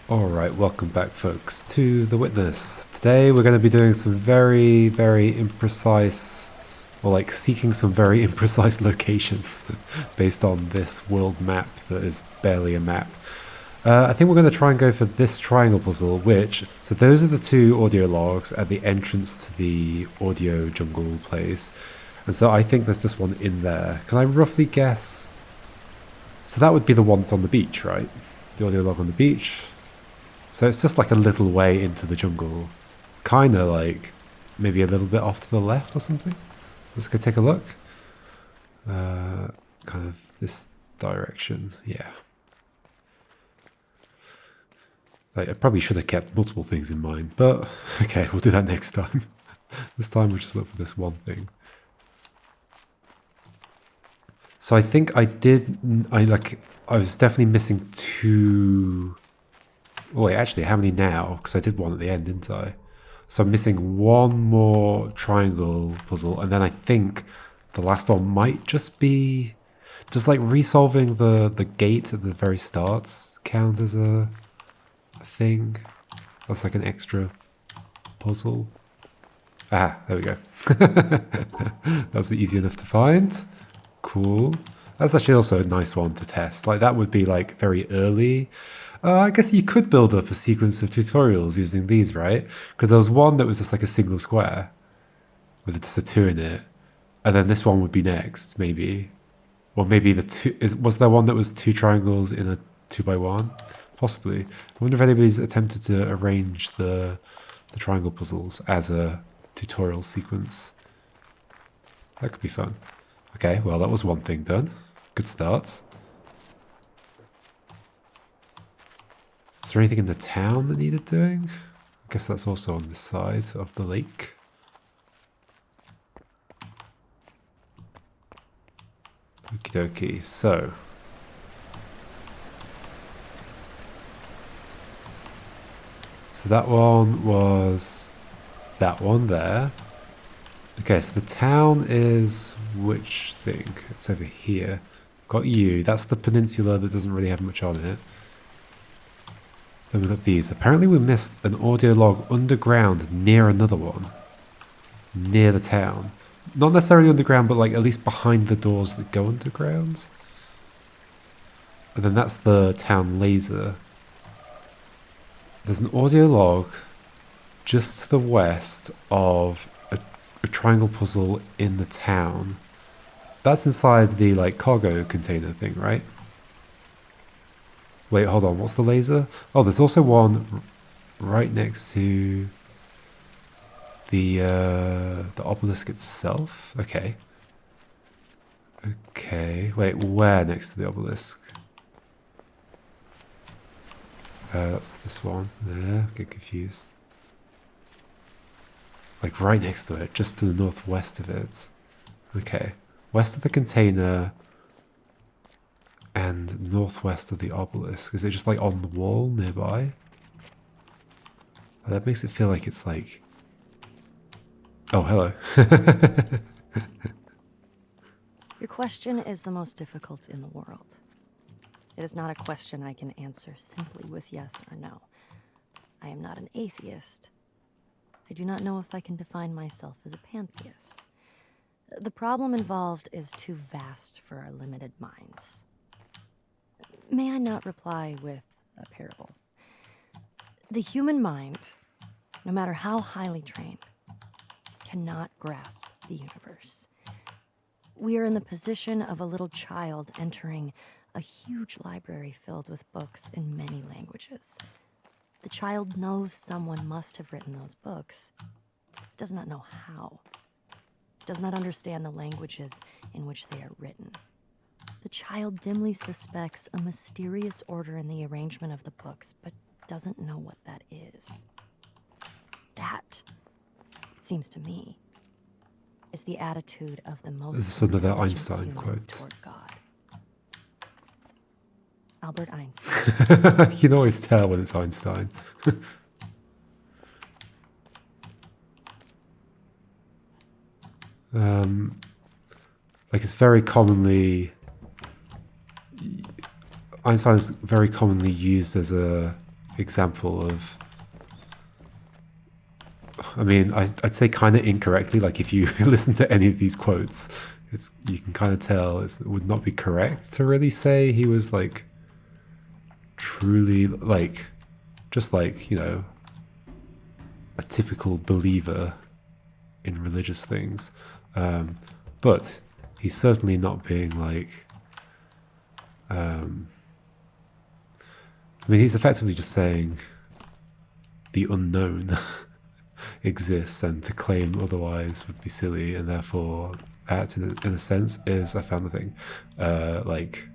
Alright, welcome back folks to The Witness. Today we're going to be doing some very imprecise, or like seeking some very imprecise locations based on this world map that is barely a map. I think we're going to try and go for this triangle puzzle, so those are the two audio logs at the entrance to the audio jungle place. And so I think there's just one in there. Can I roughly guess? So that would be the ones on the beach, right? The audio log on the beach. So it's just like a little way into the jungle. Kind of like maybe a little bit off to the left or something. Let's go take a look. Kind of this direction, yeah. Like, I probably should have kept multiple things in mind, but okay, we'll do that next time. This time we'll just look for this one thing. So I think I was definitely missing two. Oh wait, actually, how many now? Because I did one at the end, didn't I? So I'm missing one more triangle puzzle, and then I think the last one might just be... Does like resolving the gate at the very start count as a thing? That's like an extra puzzle. Ah, there we go. That was easy enough to find. Cool. That's actually also a nice one to test. Like, that would be like very early. I guess you could build up a sequence of tutorials using these, right? Because there was one that was just like a single square with just a 2 in it. And then this one would be next, maybe. Or maybe was there one that was 2 triangles in a 2x1? Possibly. I wonder if anybody's attempted to arrange the triangle puzzles as a tutorial sequence. That could be fun. Okay, well, that was one thing done. Good start. Is there anything in the town that needed doing? I guess that's also on this side of the lake. Okie dokie, so. So that one was that one there. Okay, so the town is which thing? It's over here. Got you. That's the peninsula that doesn't really have much on it. Then we got these. Apparently we missed an audio log underground near another one. Near the town. Not necessarily underground, but like at least behind the doors that go underground. And then that's the town laser. There's an audio log just to the west of a triangle puzzle in the town. That's inside the like cargo container thing, right? Wait, hold on, what's the laser? Oh, there's also one right next to the obelisk itself. Okay. Okay, wait, where next to the obelisk? That's this one. There, get confused. Like right next to it, just to the northwest of it. Okay, west of the container and northwest of the obelisk. Is it just like on the wall nearby? Oh, that makes it feel like it's like... Oh, hello. Your question is the most difficult in the world. It is not a question I can answer simply with yes or no. I am not an atheist. I do not know if I can define myself as a pantheist. The problem involved is too vast for our limited minds. May I not reply with a parable? The human mind, no matter how highly trained, cannot grasp the universe. We are in the position of a little child entering a huge library filled with books in many languages. The child knows someone must have written those books, does not know how, does not understand the languages in which they are written. The child dimly suspects a mysterious order in the arrangement of the books, but doesn't know what that is. That, it seems to me, is the attitude of the most This is another intelligent Einstein human quote. toward God. Albert Einstein. You can always tell when it's Einstein. Like it's very commonly... Einstein is very commonly used as a example of. I mean, I'd say kind of incorrectly. Like if you listen to any of these quotes, you can kind of tell it would not be correct to really say he was like truly like just like, you know, a typical believer in religious things. But he's certainly not being like. I mean, he's effectively just saying the unknown exists, and to claim otherwise would be silly, and therefore that, in a sense, is, I found the thing, like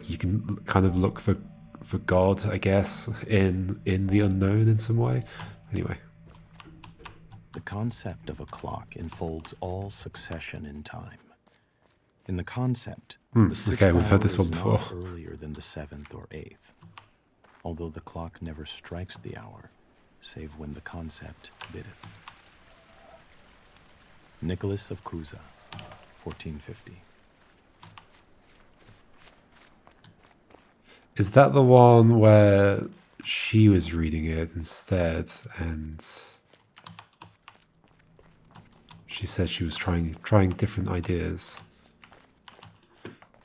you can kind of look for God, I guess, in the unknown in some way. Anyway. The concept of a clock enfolds all succession in time. In the concept, the sixth okay, we've heard this hour one is before. not earlier than the seventh or eighth, although the clock never strikes the hour, save when the concept biddeth. Nicholas of Cusa, 1450. Is that the one where she was reading it instead, and she said she was trying different ideas?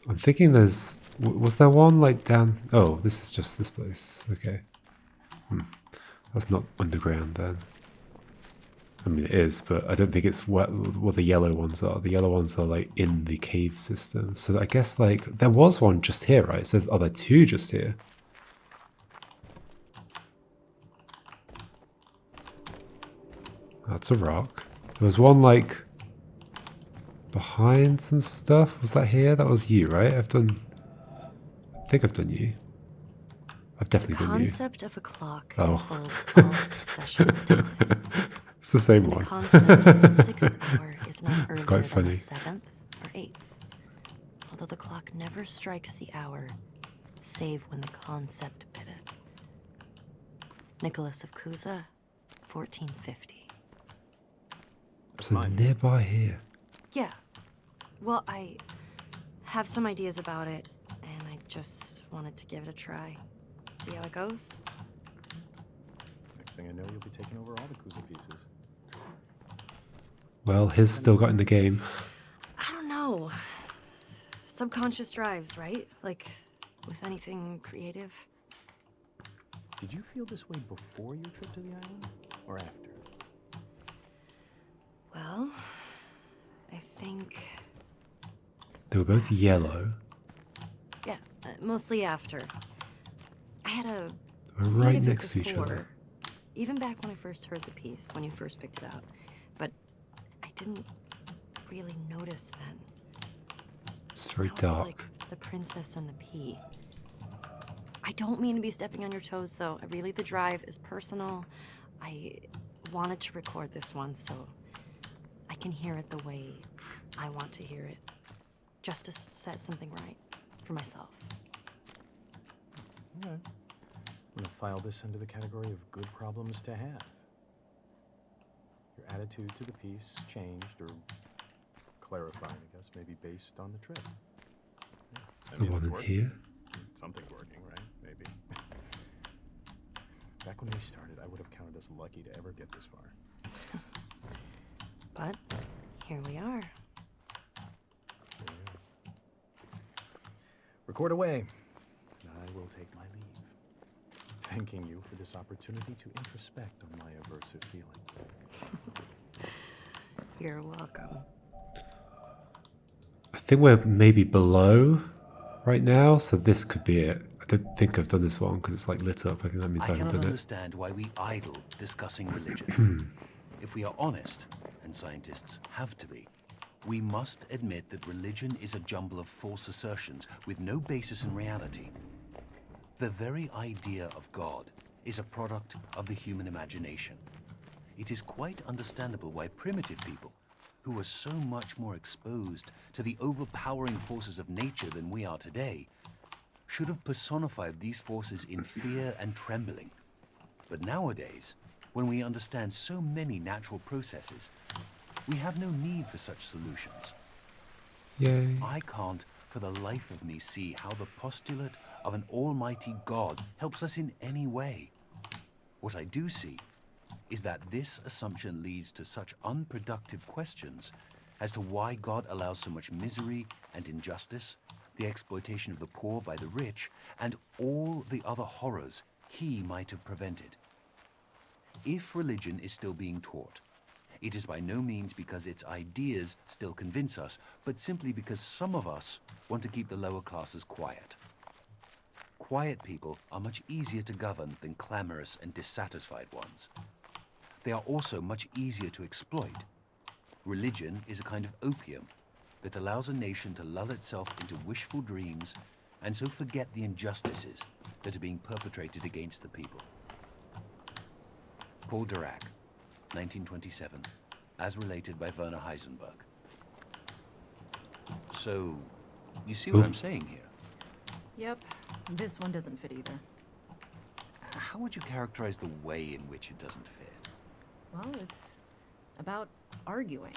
I'm thinking was there one like down? Oh, this is just this place. Okay. That's not underground then. I mean, it is, but I don't think it's what the yellow ones are. The yellow ones are like in the cave system. So I guess like there was one just here, right? It says, oh, there are two just here. That's a rock. There was one like behind some stuff. Was that here? That was you, right? I think I've done you. I've definitely done you. The concept of a clock Oh. unfolds all succession of time. It's the same And one. the concept of the sixth hour is not It's earlier quite than funny. the seventh or eighth, although the clock never strikes the hour, save when the concept biddeth. Nicholas of Cusa, 1450. So nearby here. Yeah. Well, I have some ideas about it, and I just wanted to give it a try. See how it goes? Next thing I know, you'll be taking over all the Cusa pieces. Well, his still got in the game. I don't know. Subconscious drives, right? Like with anything creative. Did you feel this way before your trip to the island, or after? Well, I think, They were both yellow. yeah, mostly after. I had a They were sight right of it next to each before, other. even back when I first heard the piece, when you first picked it out. But I didn't really notice then. It's very Now it's dark. like The Princess and the Pea. I don't mean to be stepping on your toes, though. Really, the drive is personal. I wanted to record this one so I can hear it the way I want to hear it, just to set something right for myself. Okay. I'm gonna file this under the category of good problems to have. Your attitude to the piece changed, or clarified, I guess, maybe based on the trip. Yeah. Is I the mean, one it's in working. here? Something's working, right? Maybe. Back when we started, I would have counted us lucky to ever get this far. But here we are. Record away. I will take my leave. Thanking you for this opportunity to introspect on my aversive feelings. You're welcome. I think we're maybe below right now, so this could be it. I don't think I've done this one because it's like lit up. I think that means I I haven't cannot done it. understand why we idle discussing religion. If we are honest, and scientists have to be, we must admit that religion is a jumble of false assertions with no basis in reality. The very idea of God is a product of the human imagination. It is quite understandable why primitive people, who were so much more exposed to the overpowering forces of nature than we are today, should have personified these forces in fear and trembling. But nowadays, when we understand so many natural processes, we have no need for such solutions. Yay. I can't for the life of me see how the postulate of an almighty God helps us in any way. What I do see is that this assumption leads to such unproductive questions as to why God allows so much misery and injustice, the exploitation of the poor by the rich, and all the other horrors he might have prevented. If religion is still being taught, it is by no means because its ideas still convince us, but simply because some of us want to keep the lower classes quiet. Quiet people are much easier to govern than clamorous and dissatisfied ones. They are also much easier to exploit. Religion is a kind of opium that allows a nation to lull itself into wishful dreams and so forget the injustices that are being perpetrated against the people. Paul Dirac, 1927, as related by Werner Heisenberg. So, you see what I'm saying here? Yep, this one doesn't fit either. How would you characterize the way in which it doesn't fit? Well, it's about arguing.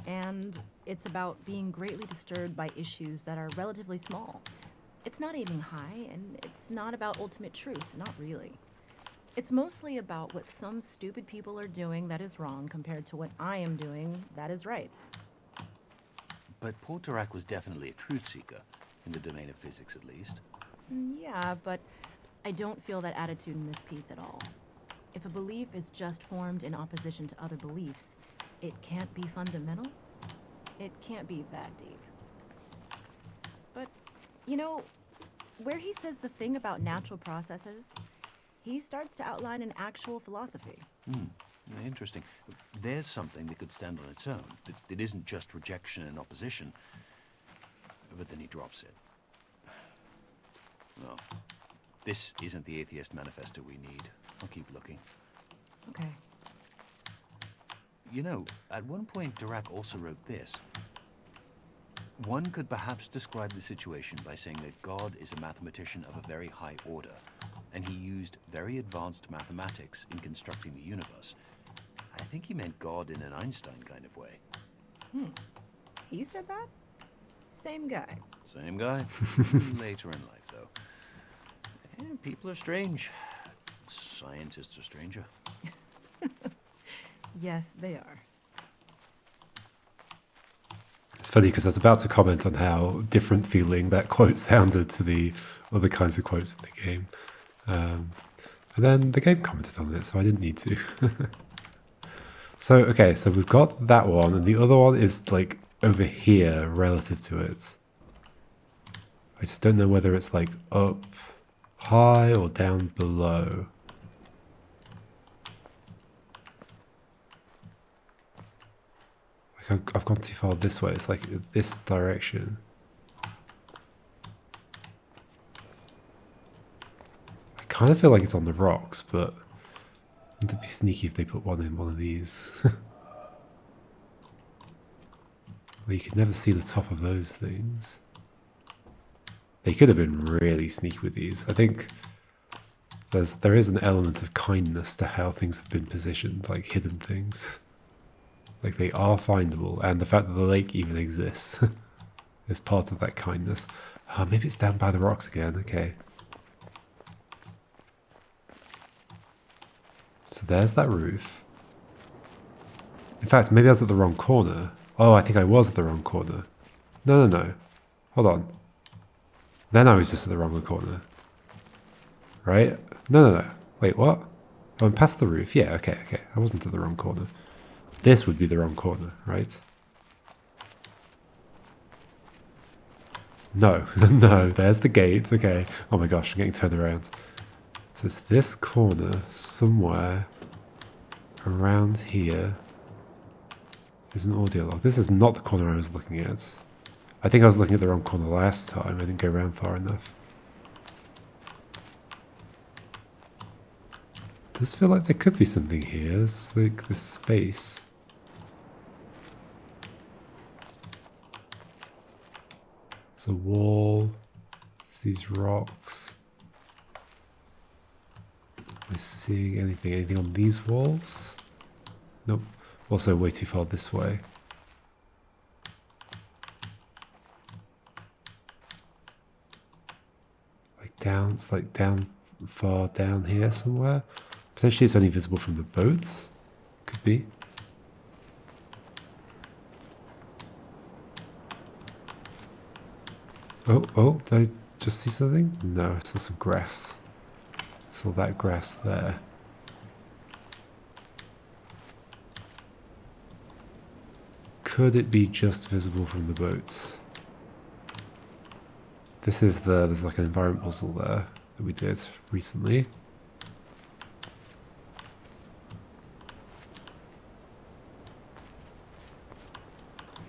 And it's about being greatly disturbed by issues that are relatively small. It's not aiming high, and it's not about ultimate truth, not really. It's mostly about what some stupid people are doing that is wrong compared to what I am doing that is right. But Paul Dirac was definitely a truth seeker, in the domain of physics at least. Yeah, but I don't feel that attitude in this piece at all. If a belief is just formed in opposition to other beliefs, it can't be fundamental. It can't be that deep. But, you know, where he says the thing about natural processes, he starts to outline an actual philosophy. Interesting. There's something that could stand on its own, that isn't just rejection and opposition. But then he drops it. Well, this isn't the atheist manifesto we need. I'll keep looking. Okay. You know, at one point Dirac also wrote this. One could perhaps describe the situation by saying that God is a mathematician of a very high order, and he used very advanced mathematics in constructing the universe. I think he meant God in an Einstein kind of way. He said that? Same guy. Same guy. Later in life, though. And people are strange. Scientists are stranger. Yes, they are. It's funny because I was about to comment on how different feeling that quote sounded to the other kinds of quotes in the game. And then the game commented on it, so I didn't need to. So, okay, so we've got that one, and the other one is like over here relative to it. I just don't know whether it's like up high or down below. Like I've gone too far this way, it's like this direction. I kind of feel like it's on the rocks, but it'd be sneaky if they put one in one of these. Well, you could never see the top of those things. They could have been really sneaky with these. I think there is an element of kindness to how things have been positioned, like hidden things. Like they are findable, and the fact that the lake even exists is part of that kindness. Oh, maybe it's down by the rocks again, okay. So there's that roof. In fact, maybe I was at the wrong corner. Oh, I think I was at the wrong corner. No. Hold on. Then I was just at the wrong corner. Right? No. Wait, what? I went past the roof. Yeah, okay. I wasn't at the wrong corner. This would be the wrong corner, right? No, no, there's the gate. Okay. Oh my gosh, I'm getting turned around. So it's this corner somewhere around here is an audio log. This is not the corner I was looking at. I think I was looking at the wrong corner last time. I didn't go around far enough. It does feel like there could be something here. This is like this space. It's a wall. It's these rocks. Am I seeing anything? Anything on these walls? Nope. Also way too far this way. down. It's like down, far down here somewhere. Potentially it's only visible from the boats. Could be. Oh, did I just see something? No, I saw some grass. I saw that grass there. Could it be just visible from the boats? There's like an environment puzzle there that we did recently.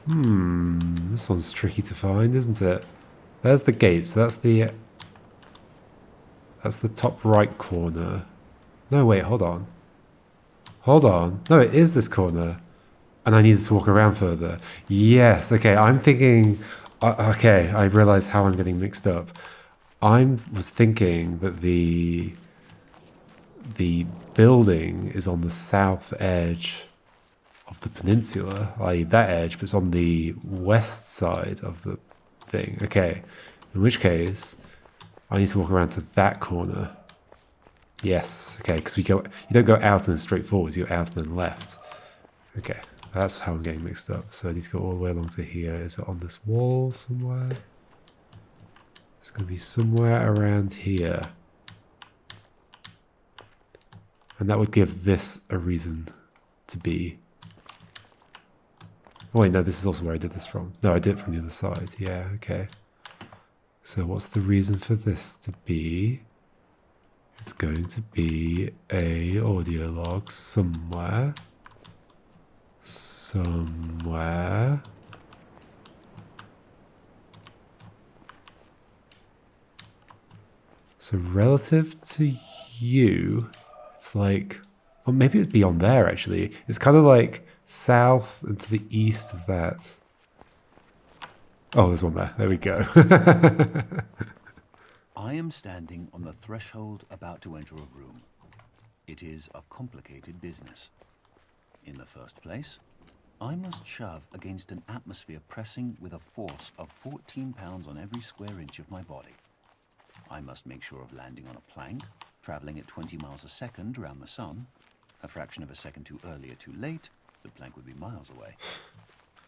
This one's tricky to find, isn't it? There's the gate, so that's the top right corner. No, wait, hold on. Hold on. No, it is this corner. And I needed to walk around further. Yes, okay, I'm thinking... okay, I realised how I'm getting mixed up. I was thinking that the building is on the south edge of the peninsula, i.e. that edge, but it's on the west side of the thing. Okay, in which case, I need to walk around to that corner. Yes, okay, because you don't go out and then straight forwards, you go out and then left. Okay, that's how I'm getting mixed up. So I need to go all the way along to here. Is it on this wall somewhere? It's going to be somewhere around here. And that would give this a reason to be. Oh wait, no, this is also where I did this from. No, I did it from the other side. Yeah, okay. So what's the reason for this to be? It's going to be a audio log somewhere. Somewhere. So relative to you, it's like, or maybe it'd be on there actually. It's kind of like south and to the east of that. Oh, there's one there. There we go. I am standing on the threshold about to enter a room. It is a complicated business. In the first place, I must shove against an atmosphere pressing with a force of 14 pounds on every square inch of my body. I must make sure of landing on a plank, traveling at 20 miles a second around the sun. A fraction of a second too early or too late, the plank would be miles away.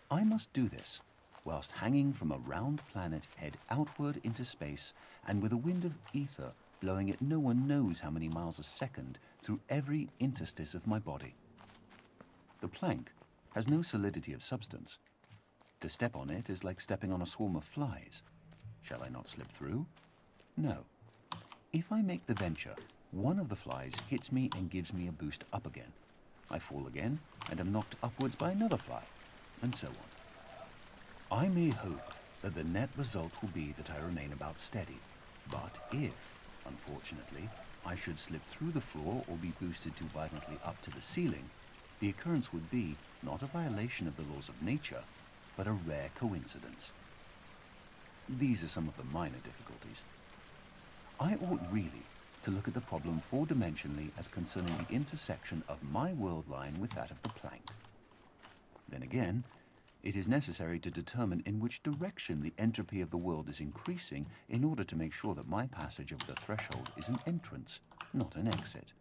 I must do this whilst hanging from a round planet head outward into space and with a wind of ether blowing at no one knows how many miles a second through every interstice of my body. The plank has no solidity of substance. To step on it is like stepping on a swarm of flies. Shall I not slip through? No. If I make the venture, one of the flies hits me and gives me a boost up again. I fall again and am knocked upwards by another fly, and so on. I may hope that the net result will be that I remain about steady, but if, unfortunately, I should slip through the floor or be boosted too violently up to the ceiling, the occurrence would be not a violation of the laws of nature, but a rare coincidence. These are some of the minor difficulties. I ought really to look at the problem four-dimensionally as concerning the intersection of my world line with that of the plank. Then again, it is necessary to determine in which direction the entropy of the world is increasing in order to make sure that my passage over the threshold is an entrance, not an exit.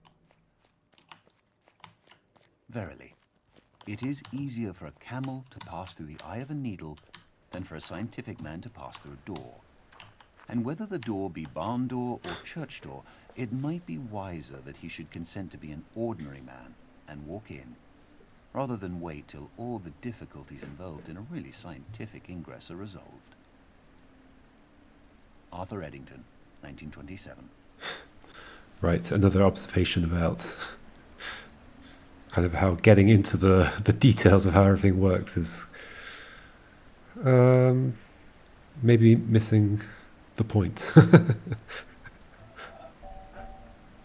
Verily, it is easier for a camel to pass through the eye of a needle than for a scientific man to pass through a door. And whether the door be barn door or church door, it might be wiser that he should consent to be an ordinary man and walk in, rather than wait till all the difficulties involved in a really scientific ingress are resolved. Arthur Eddington, 1927. Right, another observation about kind of how getting into the details of how everything works is maybe missing the point.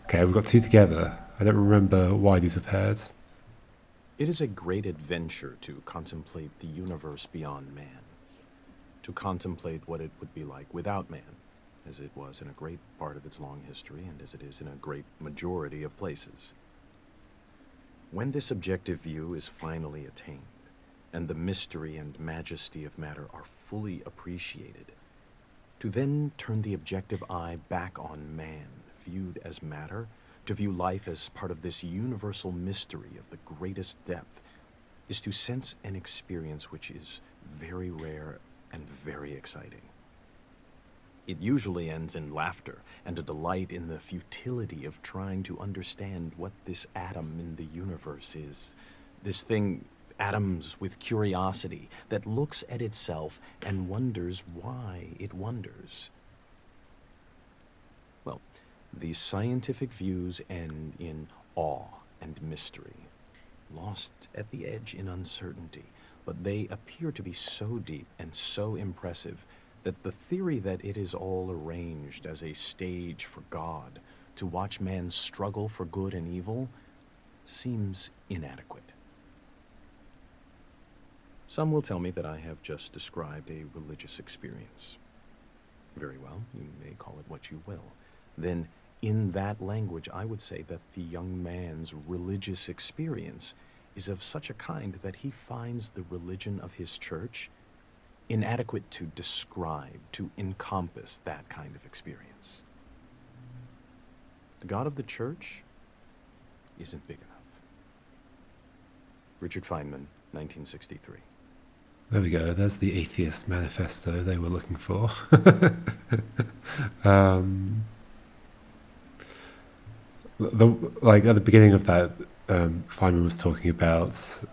Okay, we've got two together. I don't remember why these are paired. It is a great adventure to contemplate the universe beyond man, to contemplate what it would be like without man, as it was in a great part of its long history and as it is in a great majority of places. When this objective view is finally attained, and the mystery and majesty of matter are fully appreciated, To then turn the objective eye back on man, viewed as matter, to view life as part of this universal mystery of the greatest depth, is to sense an experience which is very rare and very exciting. It usually ends in laughter and a delight in the futility of trying to understand what this atom in the universe is. This thing, atoms with curiosity, that looks at itself and wonders why it wonders. Well, these scientific views end in awe and mystery, lost at the edge in uncertainty, but they appear to be so deep and so impressive that the theory that it is all arranged as a stage for God to watch man struggle for good and evil seems inadequate. Some will tell me that I have just described a religious experience. Very well, you may call it what you will. Then, in that language, I would say that the young man's religious experience is of such a kind that he finds the religion of his church inadequate to describe, to encompass that kind of experience. The God of the church isn't big enough. Richard Feynman, 1963. There we go. There's the atheist manifesto they were looking for. Like at the beginning of that, Feynman was talking about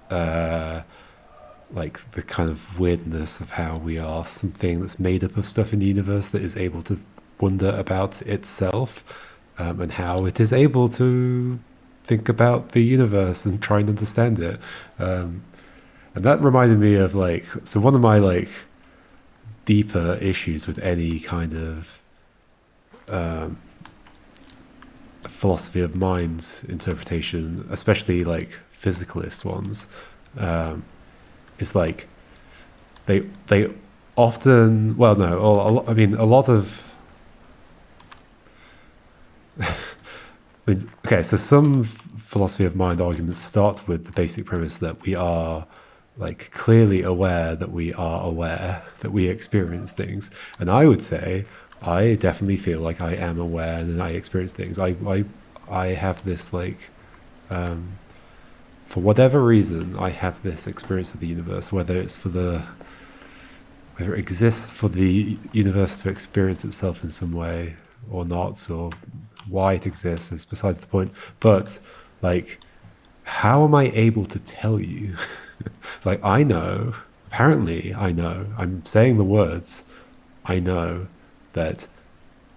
like the kind of weirdness of how we are something that's made up of stuff in the universe that is able to wonder about itself, and how it is able to think about the universe and try and understand it. And that reminded me of so one of my deeper issues with any kind of philosophy of mind interpretation, especially physicalist ones, is they often, well, no, I mean a lot of okay, so some philosophy of mind arguments start with the basic premise that we are clearly aware that we are aware that we experience things. And I would say I definitely feel like I am aware and I experience things. I have this for whatever reason I have this experience of the universe, whether it exists for the universe to experience itself in some way or not, or why it exists is besides the point. But how am I able to tell you? I know, apparently I know, I'm saying the words, I know that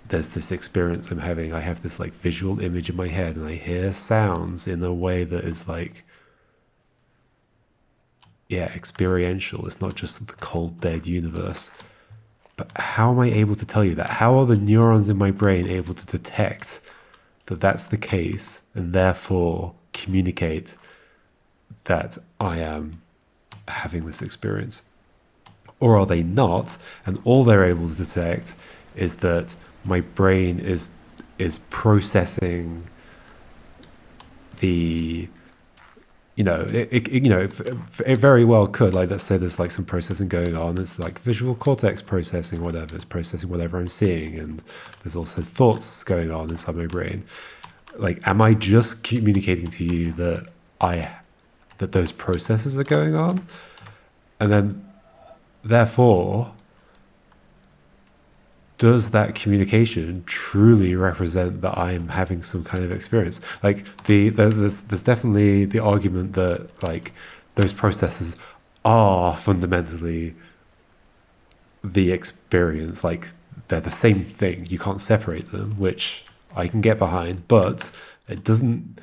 there's this experience I'm having. I have this visual image in my head and I hear sounds in a way that is experiential. It's not just the cold, dead universe. But how am I able to tell you that? How are the neurons in my brain able to detect that that's the case and therefore communicate that I am having this experience? Or are they not? And all they're able to detect is that my brain is processing the, it very well could, let's say there's some processing going on. It's visual cortex processing, whatever. It's processing whatever I'm seeing, and there's also thoughts going on inside my brain. Am I just communicating to you that that those processes are going on? And then, therefore, does that communication truly represent that I'm having some kind of experience? There's definitely the argument that those processes are fundamentally the experience. They're the same thing. You can't separate them, which I can get behind, but it doesn't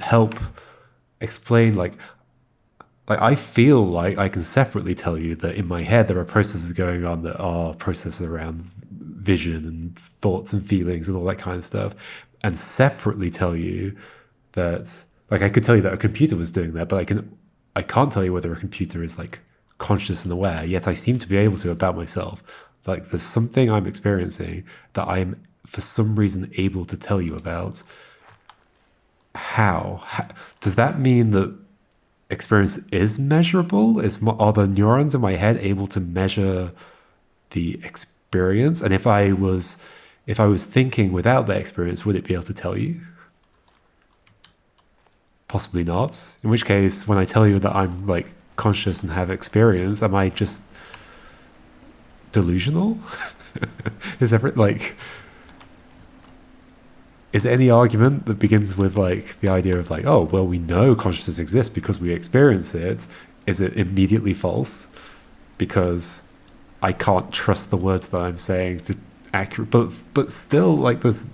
help explain I feel like I can separately tell you that in my head there are processes going on that are processes around vision and thoughts and feelings and all that kind of stuff, and separately tell you that I could tell you that a computer was doing that, but I can't tell you whether a computer is conscious and aware, yet I seem to be able to about myself. There's something I'm experiencing that I'm for some reason able to tell you about. How does that mean that experience is measurable? Are the neurons in my head able to measure the experience? And if I was thinking without that experience, would it be able to tell you? Possibly not. In which case, when I tell you that I'm like conscious and have experience, am I just delusional? Is any argument that begins with like the idea of like, oh well, we know consciousness exists because we experience it, is it immediately false because I can't trust the words that I'm saying to accurate? But still, like, there's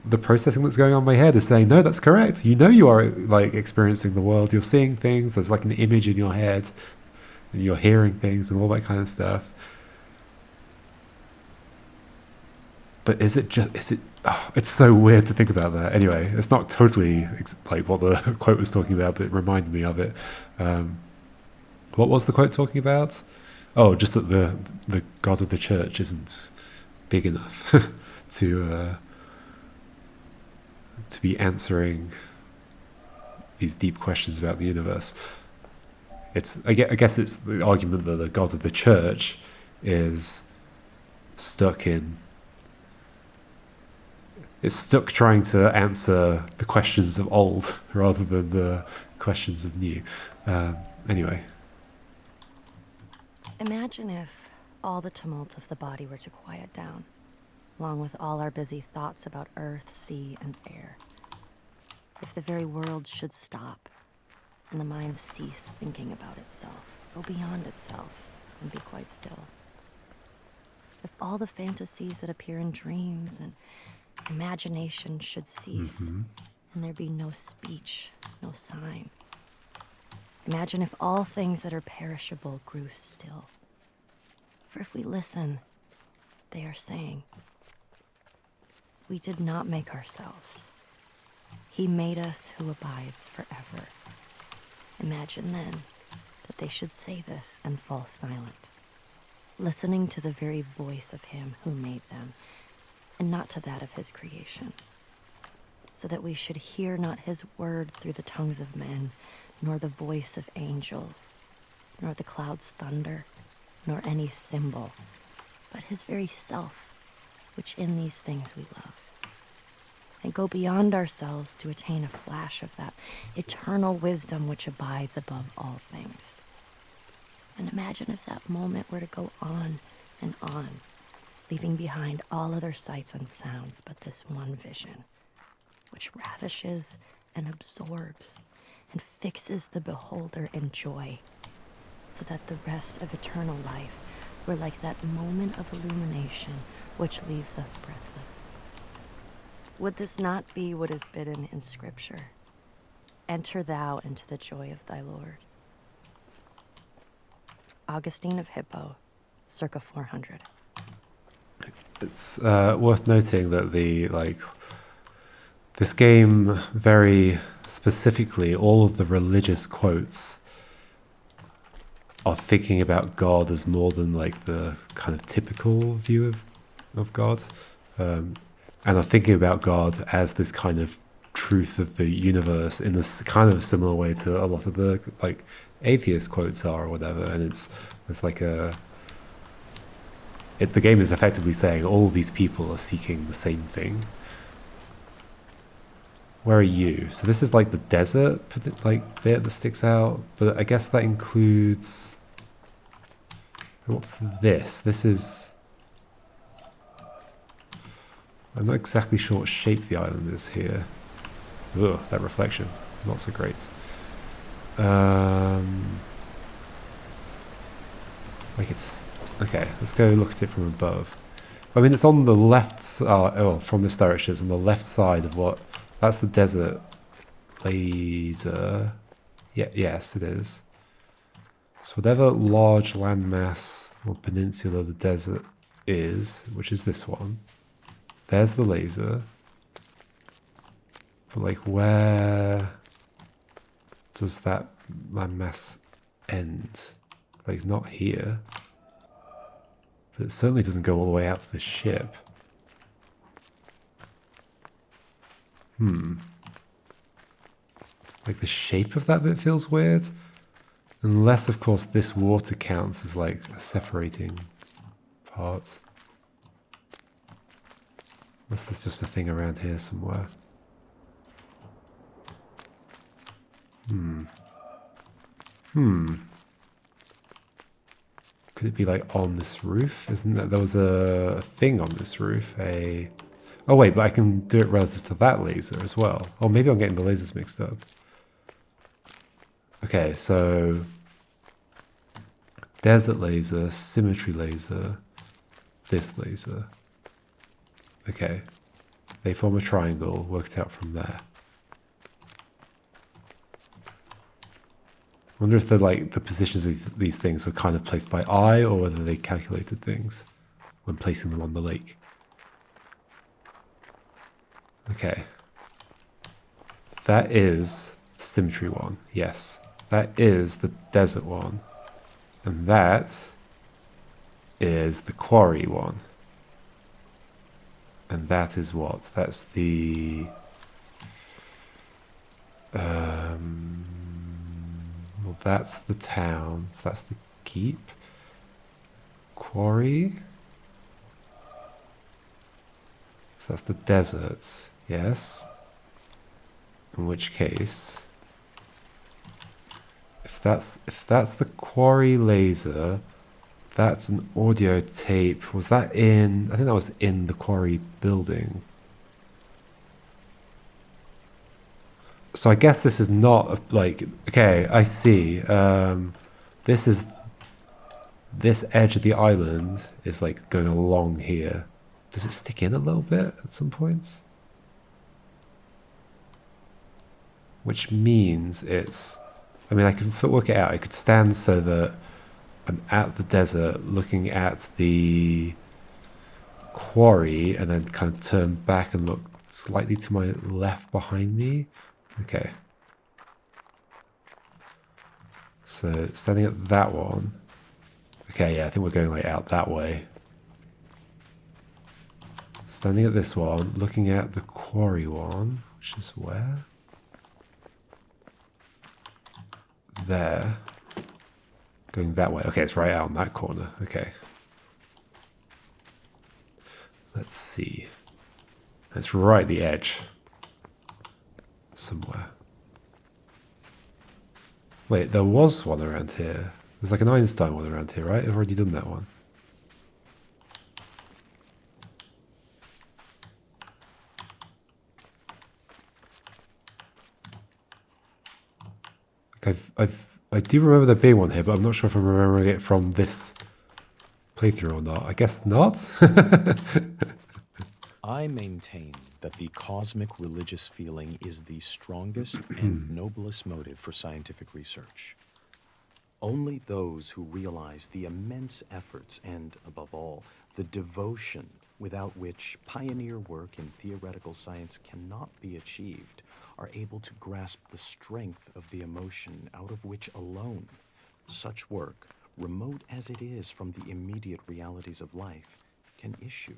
the processing that's going on in my head is saying, no, that's correct. You know, you are like experiencing the world. You're seeing things. There's like an image in your head, and you're hearing things and all that kind of stuff. But is it? Oh, it's so weird to think about that. Anyway, it's not totally like what the quote was talking about, but it reminded me of it. What was the quote talking about? Oh, just that the God of the church isn't big enough to be answering these deep questions about the universe. I guess it's the argument that the God of the church is stuck trying to answer the questions of old rather than the questions of new. Anyway. Imagine if all the tumult of the body were to quiet down, along with all our busy thoughts about earth, sea, and air. If the very world should stop, and the mind cease thinking about itself, go beyond itself, and be quite still. If all the fantasies that appear in dreams and imagination should cease, and there be no speech, no sign. Imagine if all things that are perishable grew still. For if we listen, they are saying, we did not make ourselves. He made us who abides forever. Imagine then that they should say this and fall silent, listening to the very voice of him who made them, and not to that of his creation, so that we should hear not his word through the tongues of men, nor the voice of angels, nor the clouds' thunder, nor any symbol, but his very self, which in these things we love, and go beyond ourselves to attain a flash of that eternal wisdom which abides above all things. And imagine if that moment were to go on and on, leaving behind all other sights and sounds but this one vision, which ravishes and absorbs and fixes the beholder in joy, so that the rest of eternal life were like that moment of illumination which leaves us breathless. Would this not be what is bidden in Scripture? Enter thou into the joy of thy Lord. Augustine of Hippo, circa 400. It's worth noting that this game, very specifically, all of the religious quotes are thinking about God as more than like the kind of typical view of God, and are thinking about God as this kind of truth of the universe in this kind of similar way to a lot of the like atheist quotes are or whatever. And it's like the game is effectively saying all these people are seeking the same thing. Where are you? So this is like the desert like bit that sticks out, but I guess that includes, what's this? This is, I'm not exactly sure what shape the island is here. Ugh, that reflection, not so great. Like it's, okay, let's go look at it from above. I mean, it's on the left side, from this direction, it's on the left side of what, that's the desert laser. Yeah, yes, it is. So whatever large landmass or peninsula the desert is, which is this one, there's the laser. But like, where does that landmass end? Like, not here. But it certainly doesn't go all the way out to the ship. Like, the shape of that bit feels weird. Unless, of course, this water counts as like a separating parts. Unless there's just a thing around here somewhere. Could it be like on this roof? Isn't that there was a thing on this roof? Oh wait, but I can do it relative to that laser as well. Or maybe I'm getting the lasers mixed up. Okay, so desert laser, symmetry laser, this laser. Okay. They form a triangle, worked out from there. I wonder if the positions of these things were kind of placed by eye or whether they calculated things when placing them on the lake. Okay. That is the symmetry one, yes. That is the desert one. And that is the quarry one. And that is what? That's the... well, that's the towns. That's the keep. Quarry. So that's the desert. Yes. In which case, if that's the quarry laser, that's an audio tape. Was that in? I think that was in the quarry building. So I guess this is not like, okay, I see. This edge of the island is like going along here. Does it stick in a little bit at some points? Which means it's, I mean, I can work it out. I could stand so that I'm at the desert looking at the quarry and then kind of turn back and look slightly to my left behind me. Okay. So standing at that one. Okay, yeah, I think we're going like out that way. Standing at this one, looking at the quarry one, which is where? There. Going that way. Okay, it's right out in that corner. Okay. Let's see. It's right at the edge. Somewhere. Wait, there was one around here. There's like an Einstein one around here, right? I've already done that one. Like I do remember there being one here, but I'm not sure if I'm remembering it from this playthrough or not. I guess not. I maintain that the cosmic religious feeling is the strongest and noblest motive for scientific research. Only those who realize the immense efforts and, above all, the devotion without which pioneer work in theoretical science cannot be achieved are able to grasp the strength of the emotion out of which alone such work, remote as it is from the immediate realities of life, can issue.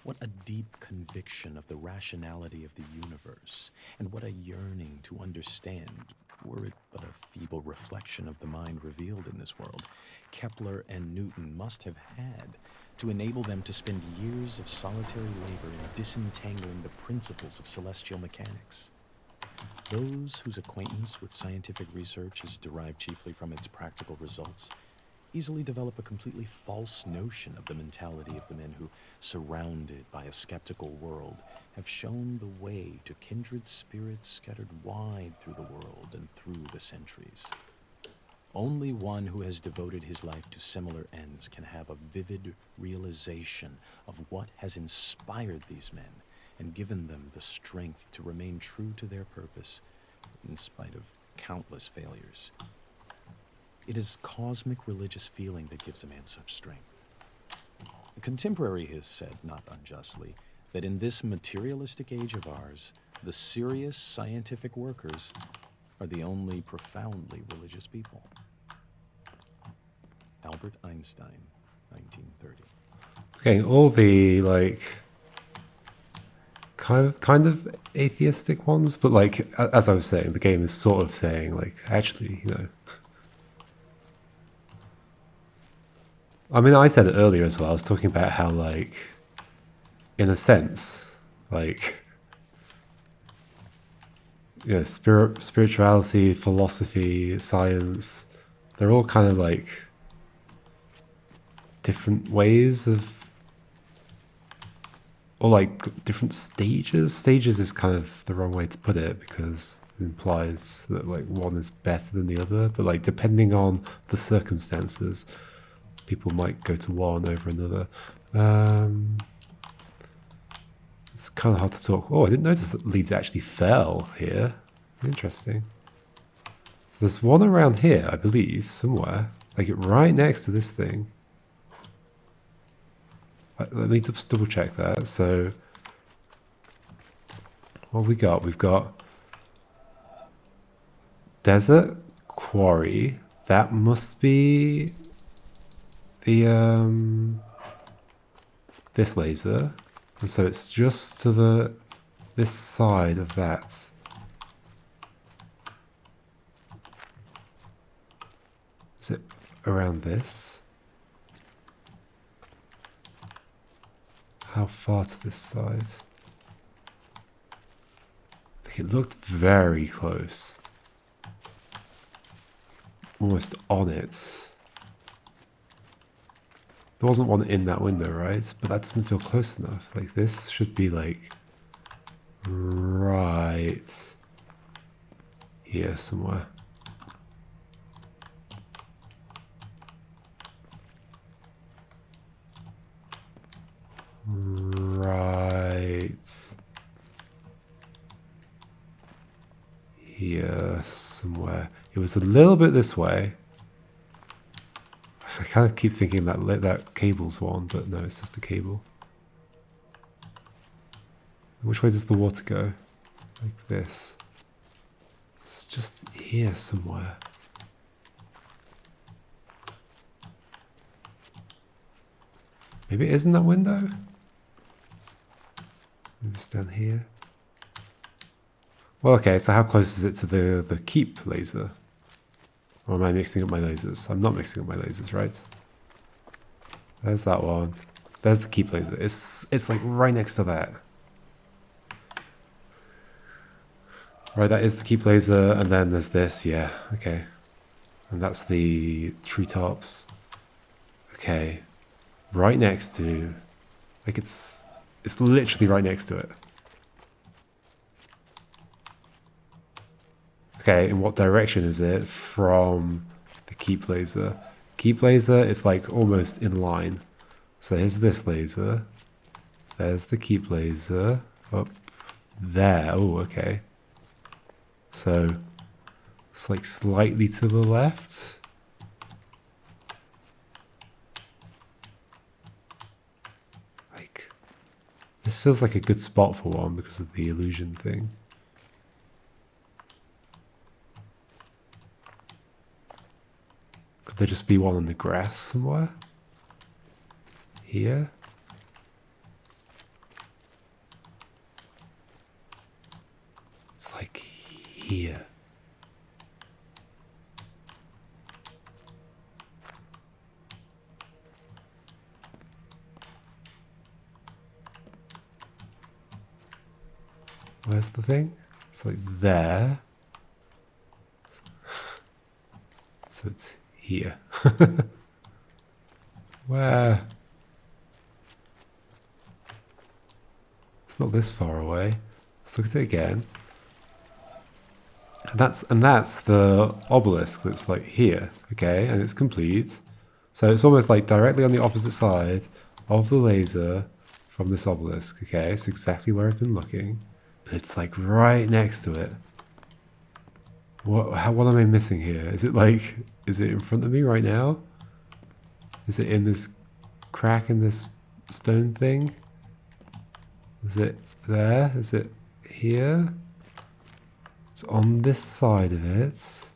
What a deep conviction of the rationality of the universe, and what a yearning to understand, were it but a feeble reflection of the mind revealed in this world, Kepler and Newton must have had to enable them to spend years of solitary labor in disentangling the principles of celestial mechanics. Those whose acquaintance with scientific research is derived chiefly from its practical results easily develop a completely false notion of the mentality of the men who, surrounded by a skeptical world, have shown the way to kindred spirits scattered wide through the world and through the centuries. Only one who has devoted his life to similar ends can have a vivid realization of what has inspired these men and given them the strength to remain true to their purpose in spite of countless failures. It is cosmic religious feeling that gives a man such strength. A contemporary has said, not unjustly, that in this materialistic age of ours, the serious scientific workers are the only profoundly religious people. Albert Einstein, 1930. Okay, all the like kind of atheistic ones, but like as I was saying, the game is sort of saying like actually, you know. I mean, I said it earlier as well. I was talking about how, like, in a sense, like, you know, spirituality, philosophy, science, they're all kind of like different ways of, or like different stages. Stages is kind of the wrong way to put it because it implies that like one is better than the other, but like depending on the circumstances, people might go to one over another. It's kind of hard to talk. Oh, I didn't notice that leaves actually fell here. Interesting. So there's one around here, I believe, somewhere. Like right next to this thing. Let me just double check that. So, what have we got? We've got desert quarry. That must be the this laser. And so it's just to this side of that. Is it around this? How far to this side? I think it looked very close. Almost on it. There wasn't one in that window, right? But that doesn't feel close enough. Like this should be like right here somewhere. Right here somewhere. It was a little bit this way. I kind of keep thinking that cable's one, but no, it's just a cable. Which way does the water go? Like this. It's just here somewhere. Maybe it isn't that window? Maybe it's down here. Well, okay, so how close is it to the keep laser? Or am I mixing up my lasers? I'm not mixing up my lasers, right? There's that one. There's the keep laser. It's like right next to that. Right, that is the keep laser, and then there's this, yeah, okay. And that's the treetops. Okay. Right next to, like it's literally right next to it. Okay, in what direction is it from the keep laser? Keep laser is like almost in line. So here's this laser. There's the keep laser. Up there. Oh, okay. So it's like slightly to the left. Like, this feels like a good spot for one because of the illusion thing. Could there just be one on the grass somewhere? Here? It's like here. Where's the thing? It's like there. So it's here. Where? It's not this far away. Let's look at it again. And that's the obelisk that's like here, okay, and it's complete. So it's almost like directly on the opposite side of the laser from this obelisk, okay? It's exactly where I've been looking, but it's like right next to it. What am I missing here? Is it in front of me right now? Is it in this crack in this stone thing? Is it there? Is it here? It's on this side of it. Is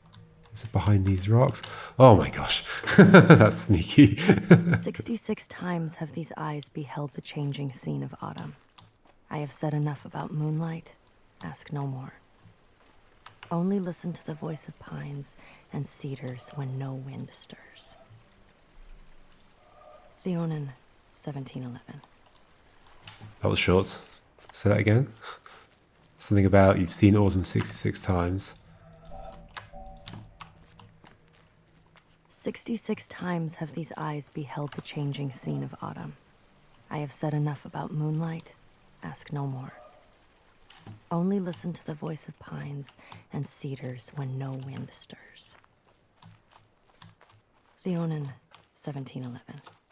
it behind these rocks? Oh my gosh, that's sneaky. 66 times have these eyes beheld the changing scene of autumn. I have said enough about moonlight. Ask no more. Only listen to the voice of pines and cedars when no wind stirs. The Onan, 1711. That was short. Say that again. Something about you've seen autumn 66 times. 66 times have these eyes beheld the changing scene of autumn. I have said enough about moonlight. Ask no more. Only listen to the voice of pines and cedars when no wind stirs. The Onan, 1711.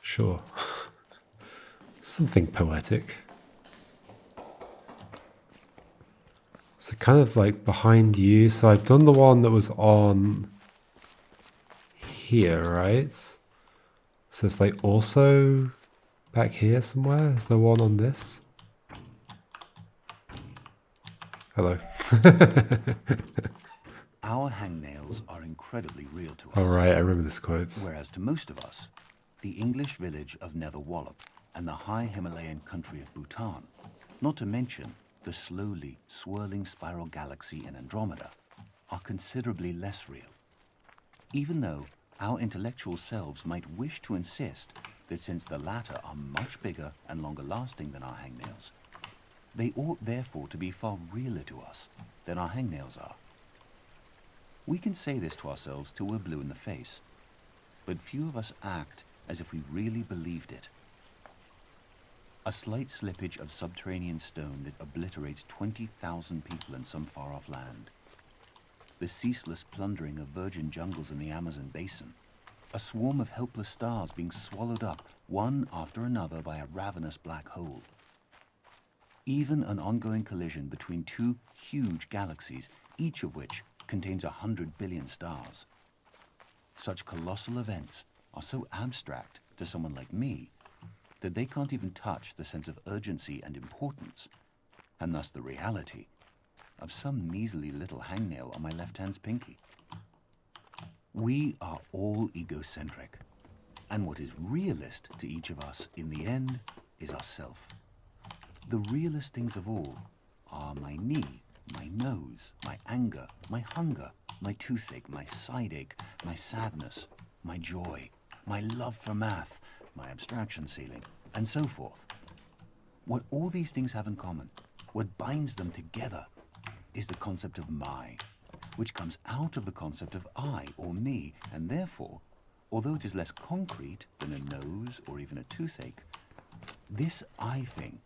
Sure. Something poetic. So kind of like behind you. So I've done the one that was on here, right? So it's like also back here somewhere. Is there one on this? Hello. Our hangnails are incredibly real to us. All right, I remember this quote. Whereas to most of us, the English village of Nether Wallop and the high Himalayan country of Bhutan, not to mention the slowly swirling spiral galaxy in Andromeda, are considerably less real. Even though our intellectual selves might wish to insist that since the latter are much bigger and longer lasting than our hangnails, they ought therefore to be far realer to us than our hangnails are. We can say this to ourselves till we're blue in the face, but few of us act as if we really believed it. A slight slippage of subterranean stone that obliterates 20,000 people in some far-off land. The ceaseless plundering of virgin jungles in the Amazon basin. A swarm of helpless stars being swallowed up one after another by a ravenous black hole. Even an ongoing collision between two huge galaxies, each of which contains 100 billion stars. Such colossal events are so abstract to someone like me that they can't even touch the sense of urgency and importance, and thus the reality of some measly little hangnail on my left hand's pinky. We are all egocentric, and what is realist to each of us in the end is ourself. The realest things of all are my knee, my nose, my anger, my hunger, my toothache, my side ache, my sadness, my joy, my love for math, my abstraction ceiling, and so forth. What all these things have in common, what binds them together, is the concept of my, which comes out of the concept of I or me, and therefore, although it is less concrete than a nose or even a toothache, this I thing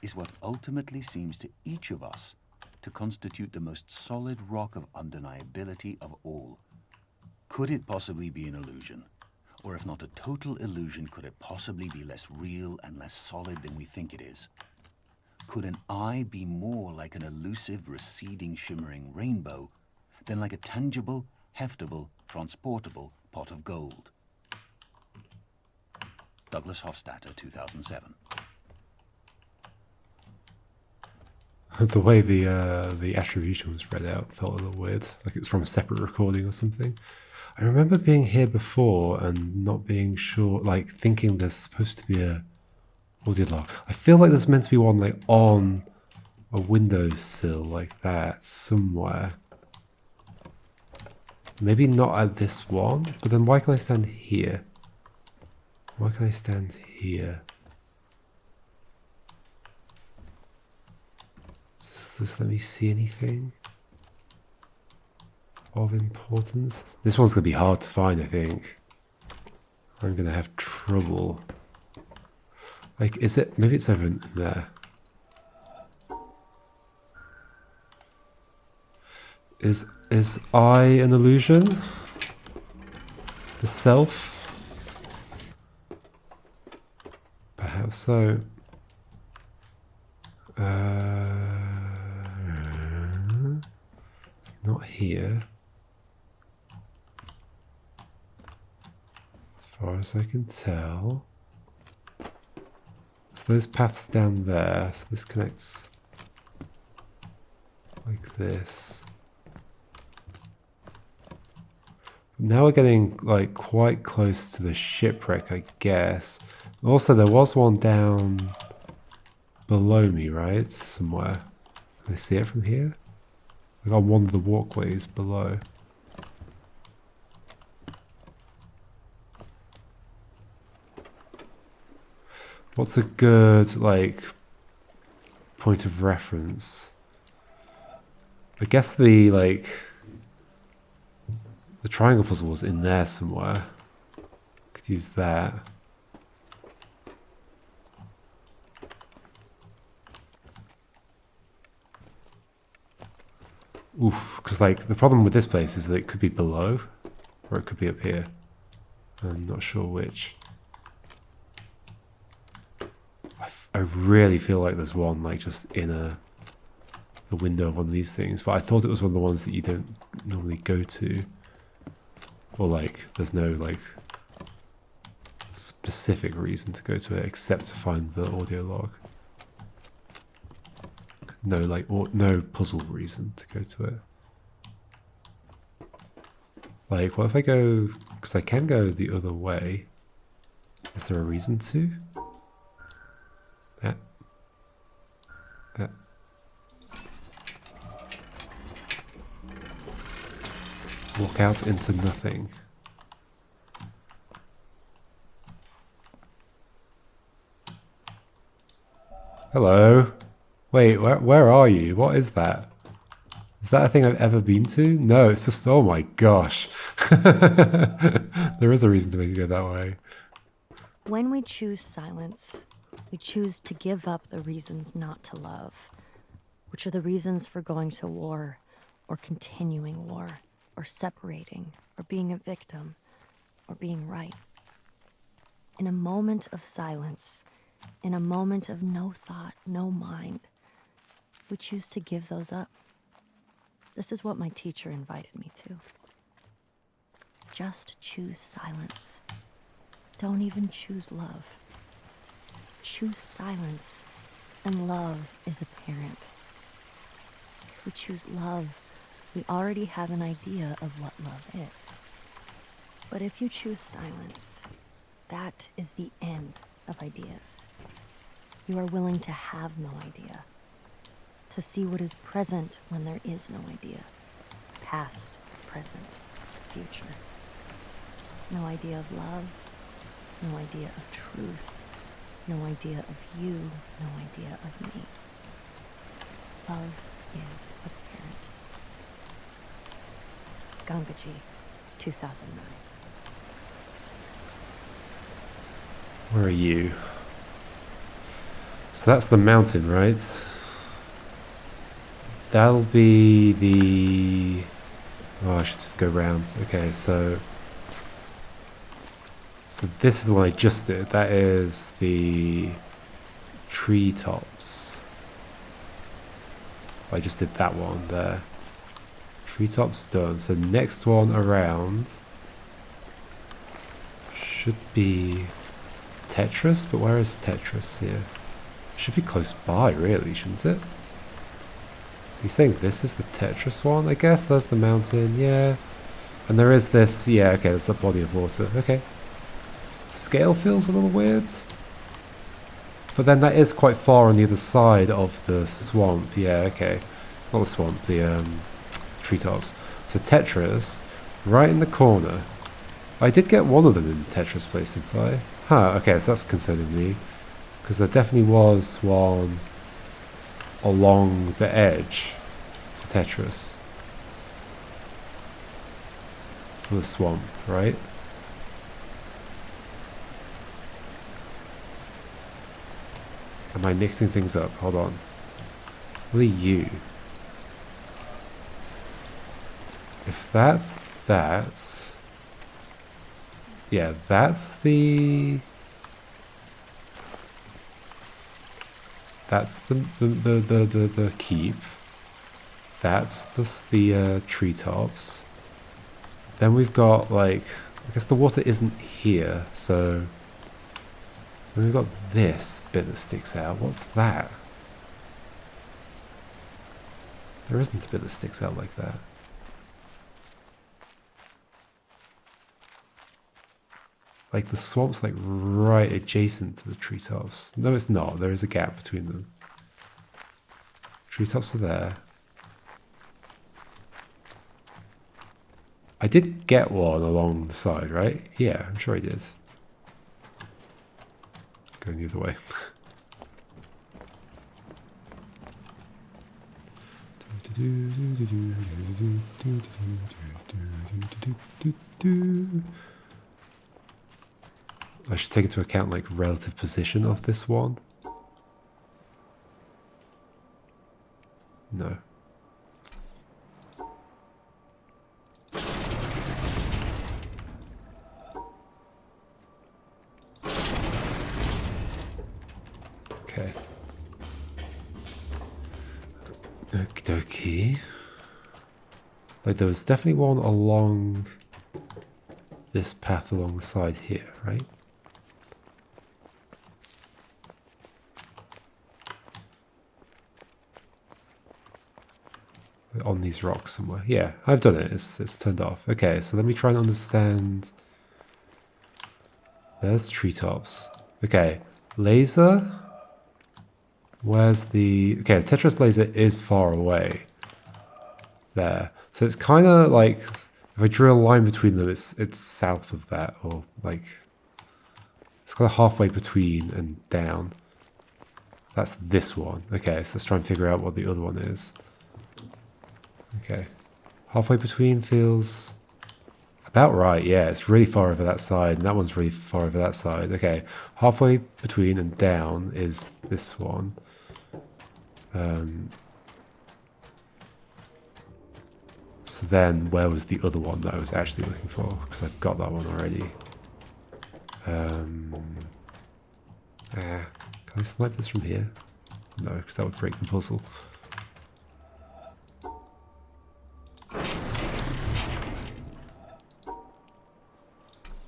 is what ultimately seems to each of us to constitute the most solid rock of undeniability of all. Could it possibly be an illusion? Or if not a total illusion, could it possibly be less real and less solid than we think it is? Could an eye be more like an elusive, receding, shimmering rainbow than like a tangible, heftable, transportable pot of gold? Douglas Hofstadter, 2007. The way the attribution was read out felt a little weird, like it's from a separate recording or something. I remember being here before and not being sure, like thinking there's supposed to be a audio log. I feel like there's meant to be one like on a windowsill like that somewhere. Maybe not at this one, but then why can I stand here? Why can I stand here? Does this let me see anything of importance? This one's going to be hard to find, I think. I'm going to have trouble. Like, is it? Maybe it's over in there. Is I an illusion? The self? Perhaps so. It's not here. As far as I can tell. So those paths down there. So this connects like this. Now we're getting like quite close to the shipwreck, I guess. Also, there was one down below me, right? Somewhere. Can I see it from here? Like on one of the walkways below. What's a good, like, point of reference? I guess the, like, the triangle puzzle was in there somewhere. Could use that. Oof, because, like, the problem with this place is that it could be below, or it could be up here. I'm not sure which. I really feel like there's one, like, just in the window of one of these things, but I thought it was one of the ones that you don't normally go to. Or, like, there's no, like, specific reason to go to it except to find the audio log. No, like, no puzzle reason to go to it. Like, what if I go... Because I can go the other way. Is there a reason to? Yeah. Yeah. Walk out into nothing. Hello? Wait, where are you? What is that? Is that a thing I've ever been to? No, it's just, oh my gosh. There is a reason to make it go that way. When we choose silence, we choose to give up the reasons not to love, which are the reasons for going to war, or continuing war, or separating, or being a victim, or being right. In a moment of silence, in a moment of no thought, no mind, we choose to give those up. This is what my teacher invited me to. Just choose silence. Don't even choose love. Choose silence, and love is apparent. If we choose love, we already have an idea of what love is. But if you choose silence, that is the end of ideas. You are willing to have no idea, to see what is present when there is no idea. Past, present, future. No idea of love, no idea of truth, no idea of you, no idea of me. Love is apparent. Gangaji, 2009. Where are you? So that's the mountain, right? That'll be the... Oh, I should just go round. Okay, so this is the one I just did. That is the treetops. I just did that one there. Treetops done. So next one around should be Tetris, but where is Tetris here? Should be close by, really, shouldn't it? Are you saying this is the Tetris one, I guess? There's the mountain, yeah. And there is this, yeah, okay, there's the body of water. Okay. Scale feels a little weird. But then that is quite far on the other side of the swamp. Yeah, okay. Not the swamp, the treetops. So Tetris, right in the corner. I did get one of them in Tetris place, didn't I? Huh, okay, so that's concerning me. Because there definitely was one along the edge for Tetris. For the swamp, right? Am I mixing things up? Hold on. What are you? If that's that... Yeah, that's the... That's the keep. That's the treetops. Then we've got, like... I guess the water isn't here, so... Then we've got this bit that sticks out. What's that? There isn't a bit that sticks out like that. Like the swamp's like right adjacent to the treetops. No, it's not. There is a gap between them. Treetops are there. I did get one along the side, right? Yeah, I'm sure I did. going the other way. I should take into account like relative position of this one. No. Okay. Okie dokie. Like there was definitely one along this path along the side here, right? On these rocks somewhere. Yeah, I've done it. It's turned off. Okay, so let me try and understand. There's treetops. Okay, laser. Where's the... Okay, the Tetris laser is far away. There. So it's kind of like... If I drew a line between them, it's south of that. Or like... It's kind of halfway between and down. That's this one. Okay, so let's try and figure out what the other one is. Okay. Halfway between feels... About right, yeah. It's really far over that side. And that one's really far over that side. Okay. Halfway between and down is this one. So then, where was the other one that I was actually looking for? Because I've got that one already. Can I snipe this from here? No, because that would break the puzzle.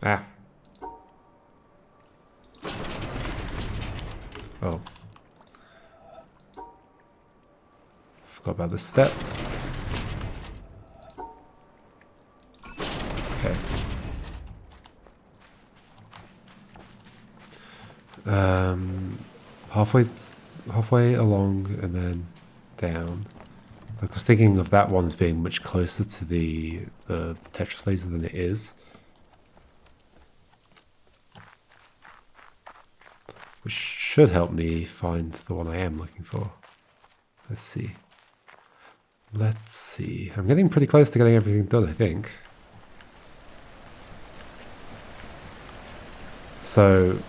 Ah. Oh. Forgot about this step. Okay. Halfway along and then down. I was thinking of that one as being much closer to the Tetris laser than it is. Which should help me find the one I am looking for. Let's see. Let's see. I'm getting pretty close to getting everything done, I think. So,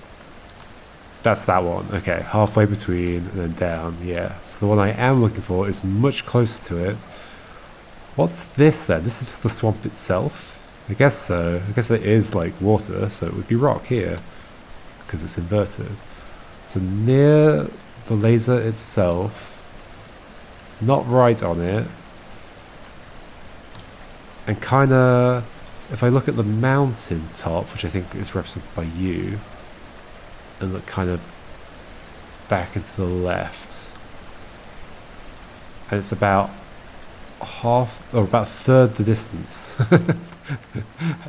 that's that one. Okay, halfway between and then down. Yeah. So the one I am looking for is much closer to it. What's this then? This is just the swamp itself? I guess so. I guess it is like water, so it would be rock here. Because it's inverted. So near the laser itself, not right on it, and kind of, if I look at the mountain top, which I think is represented by you, and look kind of back into the left, and it's about half, or about a third the distance.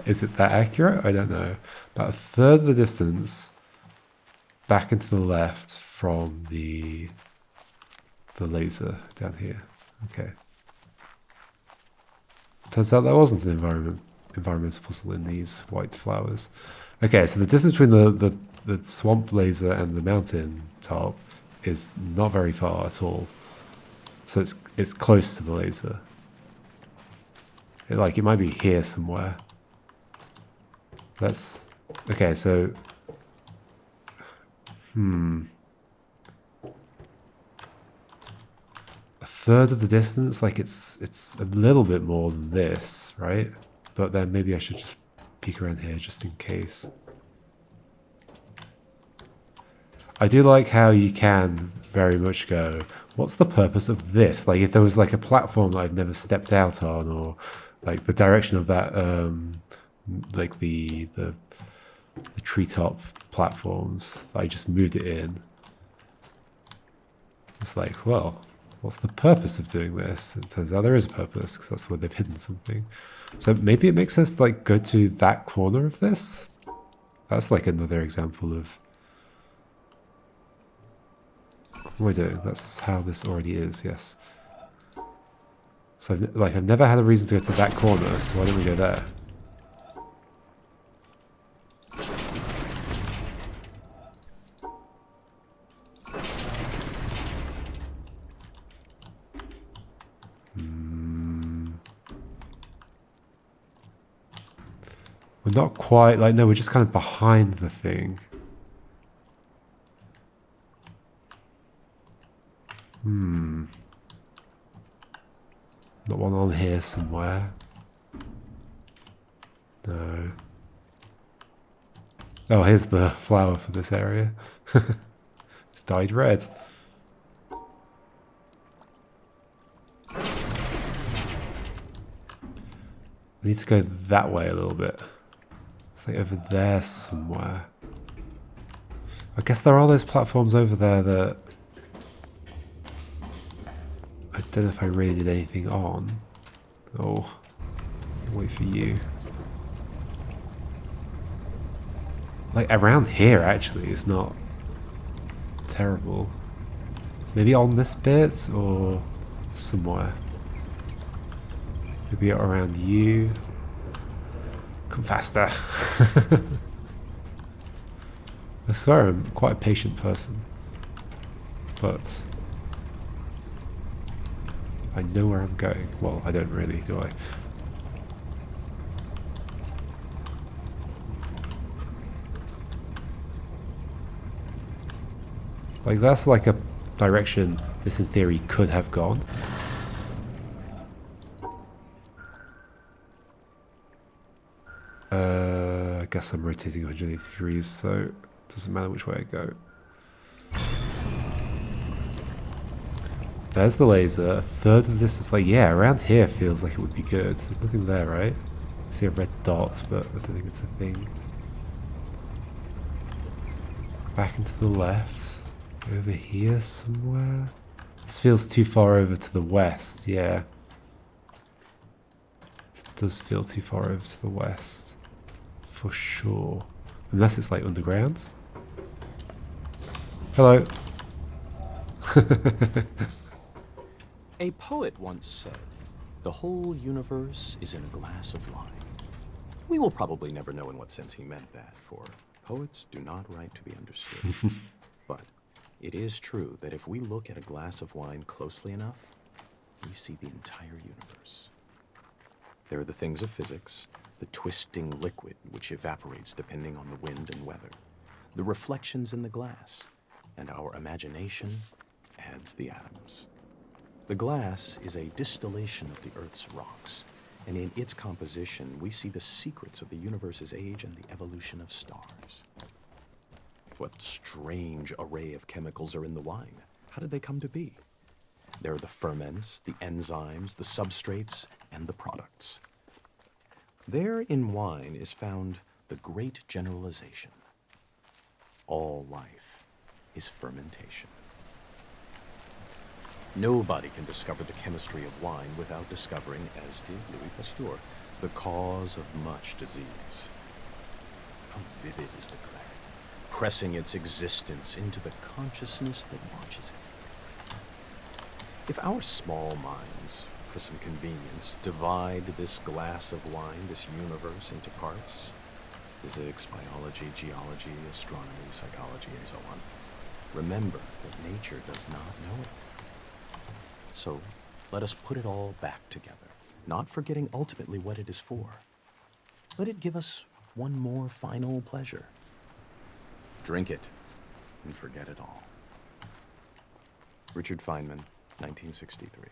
Is it that accurate? I don't know. About a third of the distance back into the left from the laser down here. Okay. Turns out that wasn't an environmental puzzle in these white flowers. Okay, so the distance between the swamp laser and the mountain top is not very far at all. So it's close to the laser. It might be here somewhere. That's okay, so a third of the distance, like it's a little bit more than this, right? But then maybe I should just peek around here just in case. I do like how you can very much go, what's the purpose of this? Like if there was like a platform that I've never stepped out on, or like the direction of that, like the treetop platforms, I just moved it in. It's like, well, what's the purpose of doing this? It turns out there is a purpose, because that's where they've hidden something. So maybe it makes sense to like go to that corner of this. That's like another example of what am I doing? That's how this already is, yes. So I've never had a reason to go to that corner, so why don't we go there? We're not quite, like, no, we're just kind of behind the thing. Not one on here somewhere. No. Oh, here's the flower for this area. It's dyed red. I need to go that way a little bit. It's like over there somewhere. I guess there are those platforms over there that I don't know if I really did anything on. Oh, wait for you. Like around here actually is not terrible. Maybe on this bit or somewhere. Maybe around you. Come faster. I swear I'm quite a patient person. But I know where I'm going. Well, I don't really, do I? Like, that's like a direction this in theory could have gone. I guess I'm rotating 180 degrees, so it doesn't matter which way I go. There's the laser, a third of the distance. Like, yeah, around here feels like it would be good. There's nothing there, right? I see a red dot, but I don't think it's a thing. Back and to the left. Over here somewhere? This feels too far over to the west, yeah. This does feel too far over to the west. For sure. Unless it's like underground. Hello. A poet once said, "The whole universe is in a glass of wine." We will probably never know in what sense he meant that, for poets do not write to be understood. But it is true that if we look at a glass of wine closely enough, we see the entire universe. There are the things of physics, the twisting liquid which evaporates depending on the wind and weather, the reflections in the glass, and our imagination adds the atoms. The glass is a distillation of the Earth's rocks, and in its composition we see the secrets of the universe's age and the evolution of stars. What strange array of chemicals are in the wine? How did they come to be? There are the ferments, the enzymes, the substrates, and the products. There in wine is found the great generalization. All life is fermentation. Nobody can discover the chemistry of wine without discovering, as did Louis Pasteur, the cause of much disease. How vivid is the claret, pressing its existence into the consciousness that watches it. If our small minds, for some convenience, divide this glass of wine, this universe, into parts, physics, biology, geology, astronomy, psychology, and so on, remember that nature does not know it. So let us put it all back together, not forgetting ultimately what it is for. Let it give us one more final pleasure. Drink it and forget it all. Richard Feynman, 1963.